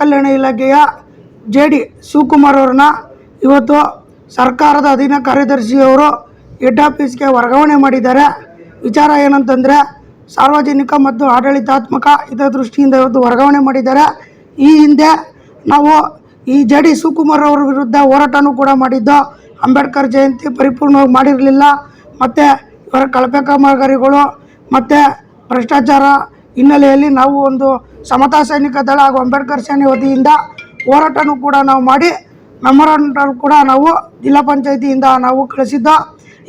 ಕಲ್ಯಾಣ ಇಲಾಖೆಯ ಜೆ.ಡಿ. ಶಿವಕುಮಾರ್ ಅವರನ್ನ ಇವತ್ತು ಸರ್ಕಾರದ ಅಧೀನ ಕಾರ್ಯದರ್ಶಿಯವರು ಹೆಡ್ ಆಫೀಸ್ಗೆ ವರ್ಗಾವಣೆ ಮಾಡಿದ್ದಾರೆ. ವಿಚಾರ ಏನಂತಂದರೆ ಸಾರ್ವಜನಿಕ ಮತ್ತು ಆಡಳಿತಾತ್ಮಕ ಹಿತದೃಷ್ಟಿಯಿಂದ ಇವತ್ತು ವರ್ಗಾವಣೆ ಮಾಡಿದ್ದಾರೆ. ಈ ಹಿಂದೆ ನಾವು ಈ ಜೆ.ಡಿ. ಶಿವಕುಮಾರ್ ಅವರ ವಿರುದ್ಧ ಹೋರಾಟನೂ ಕೂಡ ಮಾಡಿದ್ದು. ಅಂಬೇಡ್ಕರ್ ಜಯಂತಿ ಪರಿಪೂರ್ಣವಾಗಿ ಮಾಡಿರಲಿಲ್ಲ, ಮತ್ತು ಇವರ ಕಳಪೆ ಕಾಮಗಾರಿಗಳು ಮತ್ತು ಭ್ರಷ್ಟಾಚಾರ ಹಿನ್ನೆಲೆಯಲ್ಲಿ ನಾವು ಒಂದು ಸಮತಾ ಸೈನಿಕ ದಳ ಹಾಗೂ ಅಂಬೇಡ್ಕರ್ ಸೇನೆ ವತಿಯಿಂದ ಹೋರಾಟನೂ ಕೂಡ ನಾವು ಮಾಡಿ ಮೆಮೊರಾಂಡಮ್ ಕೂಡ ನಾವು ಜಿಲ್ಲಾ ಪಂಚಾಯತಿಯಿಂದ ನಾವು ಕಳಿಸಿದ್ದು.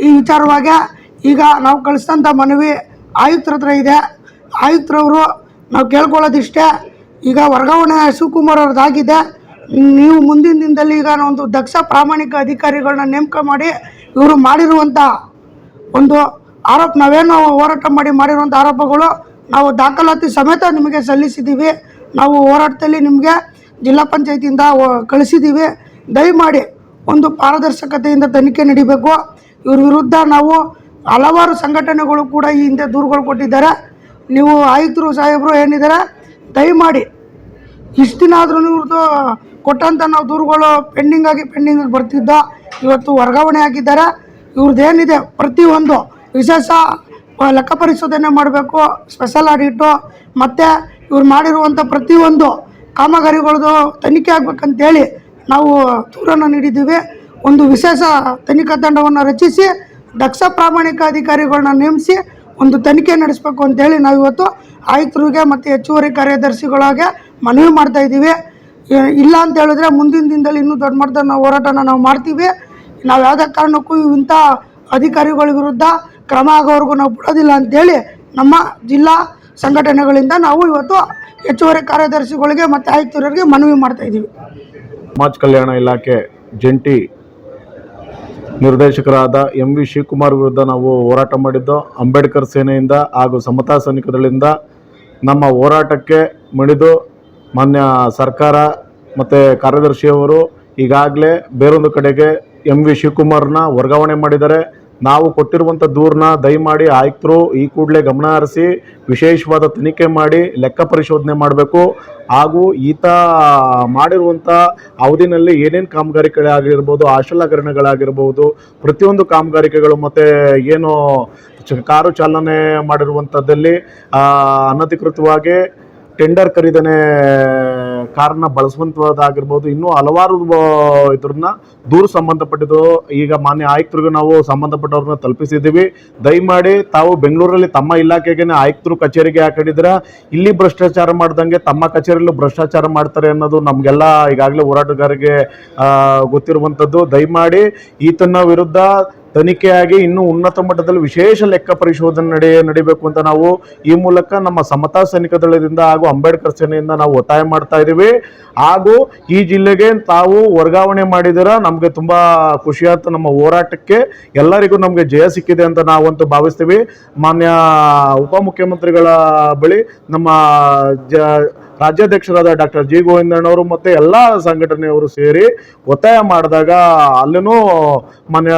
ಈ ವಿಚಾರವಾಗಿ ಈಗ ನಾವು ಕಳಿಸಿದಂಥ ಮನವಿ ಆಯುಕ್ತರ ಹತ್ರ ಇದೆ. ಆಯುಕ್ತರವರು ನಾವು ಕೇಳ್ಕೊಳ್ಳೋದಿಷ್ಟೇ, ಈಗ ವರ್ಗಾವಣೆ ಶಿವಕುಮಾರ್ ಅವ್ರದ್ದಾಗಿದೆ. ನೀವು ಮುಂದಿನ ದಿನದಲ್ಲಿ ಈಗ ಒಂದು ದಕ್ಷ ಪ್ರಾಮಾಣಿಕ ಅಧಿಕಾರಿಗಳನ್ನ ನೇಮಕ ಮಾಡಿ ಇವರು ಮಾಡಿರುವಂಥ ಒಂದು ಆರೋಪ, ನಾವೇನು ಹೋರಾಟ ಮಾಡಿರುವಂಥ ಆರೋಪಗಳು ನಾವು ದಾಖಲಾತಿ ಸಮೇತ ನಿಮಗೆ ಸಲ್ಲಿಸಿದ್ದೀವಿ. ನಾವು ಹೋರಾಟದಲ್ಲಿ ನಿಮಗೆ ಜಿಲ್ಲಾ ಪಂಚಾಯತಿಯಿಂದ ಕಳಿಸಿದ್ದೀವಿ. ದಯಮಾಡಿ ಒಂದು ಪಾರದರ್ಶಕತೆಯಿಂದ ತನಿಖೆ ನಡೀಬೇಕು. ಇವ್ರ ವಿರುದ್ಧ ನಾವು ಹಲವಾರು ಸಂಘಟನೆಗಳು ಕೂಡ ಈ ಹಿಂದೆ ದೂರುಗಳು ಕೊಟ್ಟಿದ್ದಾರೆ. ನೀವು ಆಯುಕ್ತರು ಸಾಹೇಬರು ಏನಿದ್ದಾರೆ, ದಯಮಾಡಿ ಇಷ್ಟು ದಿನ ಆದ್ರೂ ಇವ್ರದ್ದು ಕೊಟ್ಟಂಥ ನಾವು ದೂರುಗಳು ಪೆಂಡಿಂಗಾಗಿ ಬರ್ತಿದ್ದೋ, ಇವತ್ತು ವರ್ಗಾವಣೆ ಆಗಿದ್ದಾರೆ. ಇವ್ರದ್ದೇನಿದೆ ಪ್ರತಿಯೊಂದು ವಿಶೇಷ ಲೆಕ್ಕ ಪರಿಶೋಧನೆ ಮಾಡಬೇಕು, ಸ್ಪೆಷಲ್ ಆಡಿಟು, ಮತ್ತು ಇವ್ರು ಮಾಡಿರುವಂಥ ಪ್ರತಿಯೊಂದು ಕಾಮಗಾರಿಗಳದ್ದು ತನಿಖೆ ಆಗಬೇಕಂತೇಳಿ ನಾವು ದೂರನ್ನು ನೀಡಿದ್ದೀವಿ. ಒಂದು ವಿಶೇಷ ತನಿಖಾ ತಂಡವನ್ನು ರಚಿಸಿ ದಕ್ಷ ಪ್ರಾಮಾಣಿಕ ಅಧಿಕಾರಿಗಳನ್ನ ನೇಮಿಸಿ ಒಂದು ತನಿಖೆ ನಡೆಸಬೇಕು ಅಂತೇಳಿ ನಾವು ಇವತ್ತು ಆಯುಕ್ತರಿಗೆ ಮತ್ತು ಹೆಚ್ಚುವರಿ ಕಾರ್ಯದರ್ಶಿಗಳಿಗೆ ಮನವಿ ಮಾಡ್ತಾಯಿದ್ದೀವಿ. ಇಲ್ಲ ಅಂತ ಹೇಳಿದ್ರೆ ಮುಂದಿನ ದಿನದಲ್ಲಿ ಇನ್ನೂ ದೊಡ್ಡ ಮಟ್ಟದ ನಾವು ಹೋರಾಟನ ನಾವು ಮಾಡ್ತೀವಿ. ನಾವು ಯಾವುದೇ ಕಾರಣಕ್ಕೂ ಇಂಥ ಅಧಿಕಾರಿಗಳ ವಿರುದ್ಧ ಕ್ರಮ ಆಗೋವರೆಗೂ ನಾವು ಬಿಡೋದಿಲ್ಲ ಅಂತೇಳಿ ನಮ್ಮ ಜಿಲ್ಲಾ ಸಂಘಟನೆಗಳಿಂದ ನಾವು ಇವತ್ತು ಹೆಚ್ಚುವರಿ ಕಾರ್ಯದರ್ಶಿಗಳಿಗೆ ಮತ್ತು ಆಯುಕ್ತರಿಗೆ ಮನವಿ ಮಾಡ್ತಾಯಿದ್ದೀವಿ. ಸಮಾಜ ಕಲ್ಯಾಣ ಇಲಾಖೆ ಜಂಟಿ ನಿರ್ದೇಶಕರಾದ ಎಂ.ವಿ. ಶಿವಕುಮಾರ್ ವಿರುದ್ಧ ನಾವು ಹೋರಾಟ ಮಾಡಿದ್ದು. ಅಂಬೇಡ್ಕರ್ ಸೇನೆಯಿಂದ ಹಾಗೂ ಸಮತಾ ಸೈನಿಕದಳಿಂದ ನಮ್ಮ ಹೋರಾಟಕ್ಕೆ ಮಣಿದು ಮಾನ್ಯ ಸರ್ಕಾರ ಮತ್ತು ಕಾರ್ಯದರ್ಶಿಯವರು ಈಗಾಗಲೇ ಬೇರೊಂದು ಕಡೆಗೆ ಎಂ.ವಿ. ಶಿವಕುಮಾರ್ನ ವರ್ಗಾವಣೆ ಮಾಡಿದ್ದಾರೆ. ನಾವು ಕೊಟ್ಟಿರುವಂಥ ದೂರನ್ನ ದಯಮಾಡಿ ಆಯುಕ್ತರು ಈ ಕೂಡಲೇ ಗಮನ ಹರಿಸಿ ವಿಶೇಷವಾದ ತನಿಖೆ ಮಾಡಿ ಲೆಕ್ಕ ಪರಿಶೋಧನೆ ಮಾಡಬೇಕು. ಹಾಗೂ ಈತ ಮಾಡಿರುವಂಥ ಅವಧಿನಲ್ಲಿ ಏನೇನು ಕಾಮಗಾರಿಕೆಗಳಾಗಿರ್ಬೋದು, ಹಾಸ್ಟೆಲ್ ಹಗರಣಗಳಾಗಿರ್ಬೋದು, ಪ್ರತಿಯೊಂದು ಕಾಮಗಾರಿಕೆಗಳು ಮತ್ತು ಏನು ಕಾರು ಚಾಲನೆ ಮಾಡಿರುವಂಥದ್ದಲ್ಲಿ ಅನಧಿಕೃತವಾಗಿ ಟೆಂಡರ್ ಖರೀದನೆ ಕಾರನ್ನ ಬಳಸುವಂಥದ್ದಾಗಿರ್ಬೋದು, ಇನ್ನೂ ಹಲವಾರು ಇದ್ರನ್ನ ದೂರು ಸಂಬಂಧಪಟ್ಟಿದ್ದು ಈಗ ಮಾನ್ಯ ಆಯುಕ್ತರಿಗೂ ನಾವು ಸಂಬಂಧಪಟ್ಟವ್ರನ್ನ ತಲುಪಿಸಿದ್ದೀವಿ. ದಯಮಾಡಿ ತಾವು ಬೆಂಗಳೂರಲ್ಲಿ ತಮ್ಮ ಇಲಾಖೆಗೆ ಆಯುಕ್ತರು ಕಚೇರಿಗೆ ಹಾಕೊಂಡಿದ್ರೆ ಇಲ್ಲಿ ಭ್ರಷ್ಟಾಚಾರ ಮಾಡ್ದಂಗೆ ತಮ್ಮ ಕಚೇರಿಯಲ್ಲೂ ಭ್ರಷ್ಟಾಚಾರ ಮಾಡ್ತಾರೆ ಅನ್ನೋದು ನಮಗೆಲ್ಲ ಈಗಾಗಲೇ ಹೋರಾಟಗಾರರಿಗೆ ಗೊತ್ತಿರುವಂಥದ್ದು. ದಯಮಾಡಿ ಈತನ ವಿರುದ್ಧ ತನಿಖೆಯಾಗಿ ಇನ್ನೂ ಉನ್ನತ ಮಟ್ಟದಲ್ಲಿ ವಿಶೇಷ ಲೆಕ್ಕ ಪರಿಶೋಧನೆ ನಡೀಬೇಕು ಅಂತ ನಾವು ಈ ಮೂಲಕ ನಮ್ಮ ಸಮತಾ ಸೈನಿಕ ದಳದಿಂದ ಹಾಗೂ ಅಂಬೇಡ್ಕರ್ ಸೇನೆಯಿಂದ ನಾವು ಒತ್ತಾಯ ಮಾಡ್ತಾ ಇದ್ದೀವಿ. ಹಾಗೂ ಈ ಜಿಲ್ಲೆಗೆ ತಾವು ವರ್ಗಾವಣೆ ಮಾಡಿದಿರ ನಮಗೆ ತುಂಬ ಖುಷಿಯಾದ ನಮ್ಮ ಹೋರಾಟಕ್ಕೆ ಎಲ್ಲರಿಗೂ ನಮಗೆ ಜಯ ಸಿಕ್ಕಿದೆ ಅಂತ ನಾವಂತೂ ಭಾವಿಸ್ತೀವಿ. ಮಾನ್ಯ ಉಪಮುಖ್ಯಮಂತ್ರಿಗಳ ಬಳಿ ನಮ್ಮ ರಾಜ್ಯಾಧ್ಯಕ್ಷರಾದ ಡಾಕ್ಟರ್ ಜಿ ಗೋವಿಂದಣ್ಣವರು ಮತ್ತು ಎಲ್ಲ ಸಂಘಟನೆಯವರು ಸೇರಿ ಒತ್ತಾಯ ಮಾಡಿದಾಗ ಅಲ್ಲೂ ಮಾನ್ಯ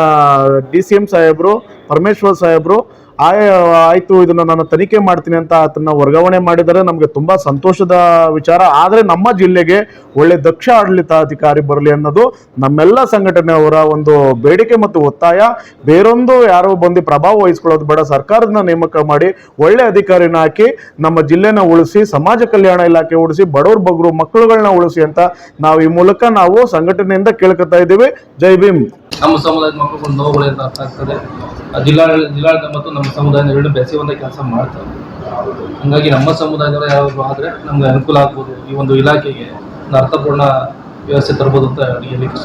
DCM ಸಾಹೇಬರು, ಪರಮೇಶ್ವರ್ ಸಾಹೇಬರು ಆಯಿತು ಇದನ್ನು ನಾನು ತನಿಖೆ ಮಾಡ್ತೀನಿ ಅಂತ ಅದನ್ನು ವರ್ಗಾವಣೆ ಮಾಡಿದರೆ ನಮಗೆ ತುಂಬ ಸಂತೋಷದ ವಿಚಾರ. ಆದರೆ ನಮ್ಮ ಜಿಲ್ಲೆಗೆ ಒಳ್ಳೆ ದಕ್ಷ ಆಡಳಿತಾಧಿಕಾರಿ ಬರಲಿ ಅನ್ನೋದು ನಮ್ಮೆಲ್ಲ ಸಂಘಟನೆಯವರ ಒಂದು ಬೇಡಿಕೆ ಮತ್ತು ಒತ್ತಾಯ. ಬೇರೊಂದು ಯಾರೋ ಬಂದು ಪ್ರಭಾವ ವಹಿಸ್ಕೊಳ್ಳೋದು ಬೇಡ, ಸರ್ಕಾರದಿಂದ ನೇಮಕ ಮಾಡಿ ಒಳ್ಳೆ ಅಧಿಕಾರಿನ ಹಾಕಿ ನಮ್ಮ ಜಿಲ್ಲೆನ ಉಳಿಸಿ, ಸಮಾಜ ಕಲ್ಯಾಣ ಇಲಾಖೆ ಉಳಿಸಿ, ಬಡವ್ರ ಬಗ್ಗರು ಮಕ್ಕಳುಗಳನ್ನ ಉಳಿಸಿ ಅಂತ ನಾವು ಈ ಮೂಲಕ ನಾವು ಸಂಘಟನೆಯಿಂದ ಕೇಳ್ಕೊತಾ ಇದ್ದೀವಿ. ಜೈ ಭೀಮ್. ನಮ್ಮ ಸಮುದಾಯದ ಮಕ್ಕಳು ನೋವುಗಳಿಂದ ಅರ್ಥ ಆಗ್ತದೆ. ಜಿಲ್ಲಾಡಳಿತ ಮತ್ತು ನಮ್ಮ ಸಮುದಾಯದ ಎರಡು ಬೆಸೆಯುವಂಥ ಕೆಲಸ ಮಾಡ್ತಾರೆ. ಹಾಗಾಗಿ ನಮ್ಮ ಸಮುದಾಯದವರು ಯಾವಾಗ ಆದರೆ ನಮ್ಗೆ ಅನುಕೂಲ ಆಗ್ಬೋದು, ಈ ಒಂದು ಇಲಾಖೆಗೆ ಒಂದು ಅರ್ಥಪೂರ್ಣ ವ್ಯವಸ್ಥೆ ತರ್ಬೋದು ಅಂತ ಹೇಳಲಿಕ್ಕೆ